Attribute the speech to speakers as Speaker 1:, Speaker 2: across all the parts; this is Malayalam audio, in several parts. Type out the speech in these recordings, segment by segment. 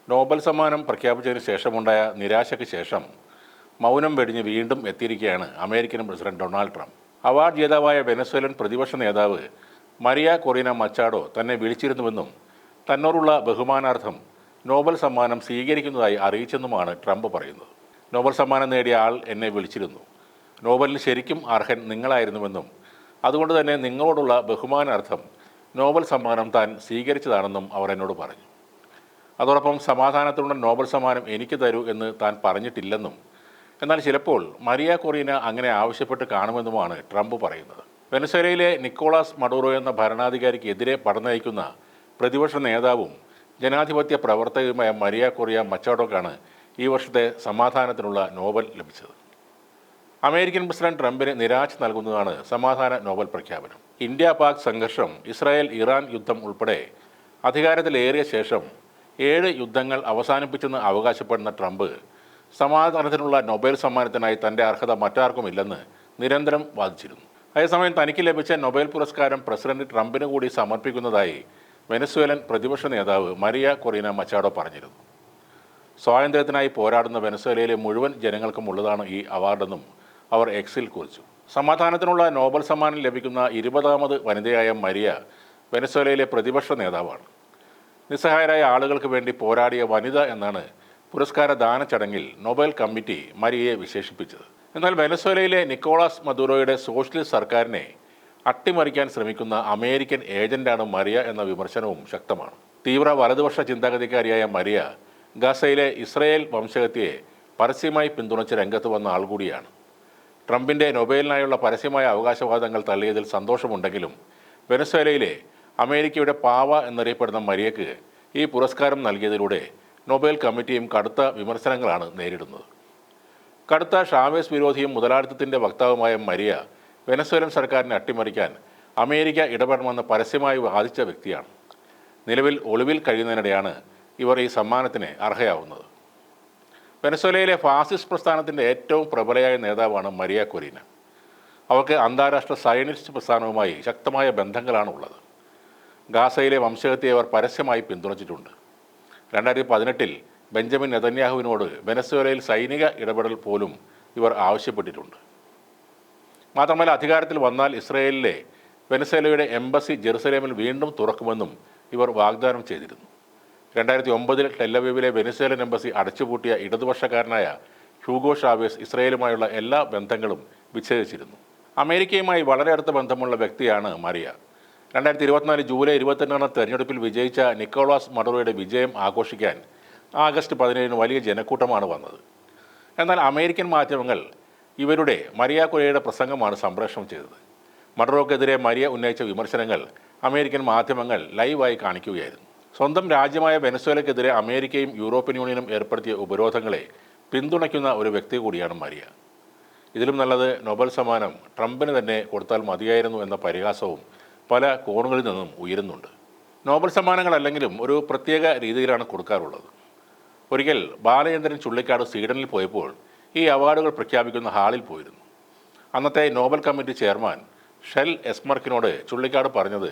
Speaker 1: നോബൽ സമ്മാനം പ്രഖ്യാപിച്ചതിന് ശേഷമുണ്ടായ നിരാശയ്ക്ക് ശേഷം മൗനം വെടിഞ്ഞ് വീണ്ടും എത്തിയിരിക്കുകയാണ് American president Donald Trump. Award ജേതാവായ വെനസ്വേലൻ പ്രതിപക്ഷ നേതാവ് മരിയ കൊറീന മച്ചാഡോ തന്നെ വിളിച്ചിരുന്നുവെന്നും തന്നോടുള്ള ബഹുമാനാർത്ഥം നോബൽ സമ്മാനം സ്വീകരിക്കുന്നതായി അറിയിച്ചെന്നുമാണ് ട്രംപ് പറയുന്നത്. നോബൽ സമ്മാനം നേടിയ ആൾ എന്നെ വിളിച്ചിരുന്നു. നോബലിന് ശരിക്കും അർഹൻ നിങ്ങളായിരുന്നുവെന്നും അതുകൊണ്ട് തന്നെ നിങ്ങളോടുള്ള ബഹുമാനാർത്ഥം നോബൽ സമ്മാനം താൻ സ്വീകരിച്ചതാണെന്നും അവർ എന്നോട് പറഞ്ഞു. അതോടൊപ്പം സമാധാനത്തിനുള്ള നോബൽ സമ്മാനം എനിക്ക് തരൂ എന്ന് താൻ പറഞ്ഞിട്ടില്ലെന്നും എന്നാൽ ചിലപ്പോൾ മരിയ കൊറീന അങ്ങനെ ആവശ്യപ്പെട്ട് കാണുമെന്നുമാണ് ട്രംപ് പറയുന്നത്. വെനസ്വേലയിലെ നിക്കോളാസ് മഡൂറോ എന്ന ഭരണാധികാരിക്കെതിരെ പടനയിക്കുന്ന പ്രതിപക്ഷ നേതാവും ജനാധിപത്യ പ്രവർത്തകയുമായ മരിയ കൊറിയ മച്ചാഡോക്കാണ് ഈ വർഷത്തെ സമാധാനത്തിനുള്ള നോബൽ ലഭിച്ചത്. അമേരിക്കൻ പ്രസിഡന്റ് ട്രംപിന് നിരാശ നൽകുന്നതാണ് സമാധാന നോബൽ പ്രഖ്യാപനം. ഇന്ത്യ പാക് സംഘർഷം, ഇസ്രായേൽ ഇറാൻ യുദ്ധം ഉൾപ്പെടെ അധികാരത്തിലേറിയ ശേഷം 7 യുദ്ധങ്ങൾ അവസാനിപ്പിച്ചെന്ന് അവകാശപ്പെടുന്ന ട്രംപ് സമാധാനത്തിനുള്ള നൊബേൽ സമ്മാനത്തിനായി തൻ്റെ അർഹത മറ്റാർക്കുമില്ലെന്ന് നിരന്തരം വാദിച്ചിരുന്നു. അതേസമയം തനിക്ക് ലഭിച്ച നൊബേൽ പുരസ്കാരം പ്രസിഡന്റ് ട്രംപിന് കൂടി സമർപ്പിക്കുന്നതായി വെനസ്വേലൻ പ്രതിപക്ഷ നേതാവ് മരിയ കൊറീന മച്ചാഡോ പറഞ്ഞിരുന്നു. സ്വാതന്ത്ര്യത്തിനായി പോരാടുന്ന വെനസ്വേലയിലെ മുഴുവൻ ജനങ്ങൾക്കും ഉള്ളതാണ് ഈ അവാർഡെന്നും അവർ എക്സിൽ കുറിച്ചു. സമാധാനത്തിനുള്ള നോബൽ സമ്മാനം ലഭിക്കുന്ന 20ാമത് വനിതയായ മരിയ വെനസ്വേലയിലെ പ്രതിപക്ഷ നേതാവാണ്. നിസ്സഹായരായ ആളുകൾക്ക് വേണ്ടി പോരാടിയ വനിത എന്നാണ് പുരസ്കാര ദാന ചടങ്ങിൽ നൊബേൽ കമ്മിറ്റി മരിയയെ വിശേഷിപ്പിച്ചത്. എന്നാൽ വെനസ്വേലയിലെ നിക്കോളാസ് മദുറോയുടെ സോഷ്യലിസ്റ്റ് സർക്കാരിനെ അട്ടിമറിക്കാൻ ശ്രമിക്കുന്ന അമേരിക്കൻ ഏജന്റാണ് മരിയ എന്ന വിമർശനവും ശക്തമാണ്. തീവ്ര വലതുപക്ഷ ചിന്താഗതിക്കാരിയായ മരിയ ഗസയിലെ ഇസ്രായേൽ വംശഹത്യയെ പരസ്യമായി പിന്തുണച്ച് രംഗത്ത് വന്ന ആൾ കൂടിയാണ്. ട്രംപിൻ്റെ നൊബേലിനായുള്ള പരസ്യമായ അവകാശവാദങ്ങൾ തള്ളിയതിൽ സന്തോഷമുണ്ടെങ്കിലും വെനസ്വേലയിലെ അമേരിക്കയുടെ പാവ എന്നറിയപ്പെടുന്ന മരിയയ്ക്ക് ഈ പുരസ്കാരം നൽകിയതിലൂടെ നൊബേൽ കമ്മിറ്റിയും കടുത്ത വിമർശനങ്ങളാണ് നേരിടുന്നത്. കടുത്ത ഷാവേസ് വിരോധിയും മുതലാളിത്തത്തിൻ്റെ വക്താവുമായ മരിയ വെനസ്വേലൻ സർക്കാരിനെ അട്ടിമറിക്കാൻ അമേരിക്ക ഇടപെടണമെന്ന് പരസ്യമായി വാദിച്ച വ്യക്തിയാണ്. നിലവിൽ ഒളിവിൽ കഴിയുന്നതിനിടെയാണ് ഇവർ ഈ സമ്മാനത്തിന് അർഹയാവുന്നത്. വെനസ്വേലയിലെ ഫാസിസ്റ്റ് പ്രസ്ഥാനത്തിൻ്റെ ഏറ്റവും പ്രബലയായ നേതാവാണ് മരിയ കൊറീന. അവർക്ക് അന്താരാഷ്ട്ര സയനിസ്റ്റ് പ്രസ്ഥാനവുമായി ശക്തമായ ബന്ധങ്ങളാണ് ഉള്ളത്. ഗാസയിലെ വംശഹത്യയെ അവർ പരസ്യമായി പിന്തുണച്ചിട്ടുണ്ട്. 2018 ബെഞ്ചമിൻ നെതന്യാഹുവിനോട് വെനസ്വേലയിൽ സൈനിക ഇടപെടൽ പോലും ഇവർ ആവശ്യപ്പെട്ടിട്ടുണ്ട്. മാത്രമല്ല, അധികാരത്തിൽ വന്നാൽ ഇസ്രായേലിലെ വെനസ്വേലയുടെ എംബസി ജെറുസലേമിൽ വീണ്ടും തുറക്കുമെന്നും ഇവർ വാഗ്ദാനം ചെയ്തിരുന്നു. 2009 ടെല്ലവീവിലെ വെനസ്വേലൻ എംബസി അടച്ചുപൂട്ടിയ ഇടതുപക്ഷക്കാരനായ ഹ്യൂഗോ ഷാവേസ് ഇസ്രായേലുമായുള്ള എല്ലാ ബന്ധങ്ങളും വിച്ഛേദിച്ചിരുന്നു. അമേരിക്കയുമായി വളരെ അടുത്ത ബന്ധമുള്ള വ്യക്തിയാണ് മരിയ. 2024 ജൂലൈ 22 തെരഞ്ഞെടുപ്പിൽ വിജയിച്ച നിക്കോളാസ് മഡുറോയുടെ വിജയം ആഘോഷിക്കാൻ ആഗസ്റ്റ് 17 വലിയ ജനക്കൂട്ടമാണ് വന്നത്. എന്നാൽ അമേരിക്കൻ മാധ്യമങ്ങൾ ഇവരുടെ മരിയ കൊറിയയുടെ പ്രസംഗമാണ് സംപ്രേഷണം ചെയ്തത്. മഡുറോക്കെതിരെ മരിയ ഉന്നയിച്ച വിമർശനങ്ങൾ അമേരിക്കൻ മാധ്യമങ്ങൾ ലൈവായി കാണിക്കുകയായിരുന്നു. സ്വന്തം രാജ്യമായ വെനസ്വേലയ്ക്കെതിരെ അമേരിക്കയും യൂറോപ്യൻ യൂണിയനും ഏർപ്പെടുത്തിയ ഉപരോധങ്ങളെ പിന്തുണയ്ക്കുന്ന ഒരു വ്യക്തി കൂടിയാണ് മരിയ. ഇതിലും നല്ലത് നൊബേൽ സമ്മാനം ട്രംപിന് തന്നെ കൊടുത്താൽ മതിയായിരുന്നു എന്ന പരിഹാസവും പല കോണുകളിൽ നിന്നും ഉയരുന്നുണ്ട്. നോബൽ സമ്മാനങ്ങളല്ലെങ്കിലും ഒരു പ്രത്യേക രീതിയിലാണ് കൊടുക്കാറുള്ളത്. ഒരിക്കൽ ബാലചന്ദ്രൻ ചുള്ളിക്കാട് സ്വീഡനിൽ പോയപ്പോൾ ഈ അവാർഡുകൾ പ്രഖ്യാപിക്കുന്ന ഹാളിൽ പോയിരുന്നു. അന്നത്തെ നോബൽ കമ്മിറ്റി ചെയർമാൻ ഷെൽ എസ്മർക്കിനോട് ചുള്ളിക്കാട് പറഞ്ഞത്,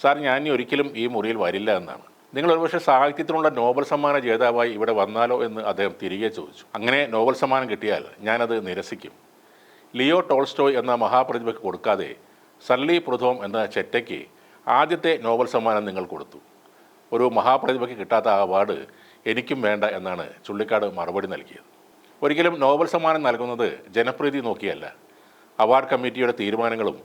Speaker 1: സാർ, ഞാൻ ഇനി ഒരിക്കലും ഈ മുറിയിൽ വരില്ല എന്നാണ്. നിങ്ങൾ ഒരുപക്ഷെ സാഹിത്യത്തിനുള്ള നോബൽ സമ്മാന ജേതാവായി ഇവിടെ വന്നാലോ എന്ന് അദ്ദേഹം തിരികെ ചോദിച്ചു. അങ്ങനെ നോബൽ സമ്മാനം കിട്ടിയാൽ ഞാനത് നിരസിക്കും. ലിയോ ടോൾസ്റ്റോയ് എന്ന മഹാപ്രതിഭയ്ക്ക് കൊടുക്കാതെ സല്ലി പ്രുഥോം എന്ന ചെറ്റയ്ക്ക് ആദ്യത്തെ നോബൽ സമ്മാനം നിങ്ങൾ കൊടുത്തു. ഒരു മഹാപ്രതിഭയ്ക്ക് കിട്ടാത്ത ആ അവാർഡ് എനിക്കും വേണ്ട എന്നാണ് ചുള്ളിക്കാട് മറുപടി നൽകിയത്. ഒരിക്കലും നോബൽ സമ്മാനം നൽകുന്നത് ജനപ്രീതി നോക്കിയല്ല. അവാർഡ് കമ്മിറ്റിയുടെ തീരുമാനങ്ങളും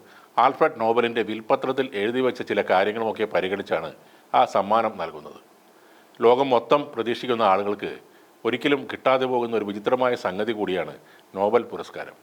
Speaker 1: ആൽഫ്രഡ് നോബലിൻ്റെ വിൽപത്രത്തിൽ എഴുതി വെച്ച ചില കാര്യങ്ങളുമൊക്കെ പരിഗണിച്ചാണ് ആ സമ്മാനം നൽകുന്നത്. ലോകം മൊത്തം പ്രതീക്ഷിക്കുന്ന ആളുകൾക്ക് ഒരിക്കലും കിട്ടാതെ പോകുന്ന ഒരു വിചിത്രമായ സംഗതി കൂടിയാണ് നോബൽ പുരസ്കാരം.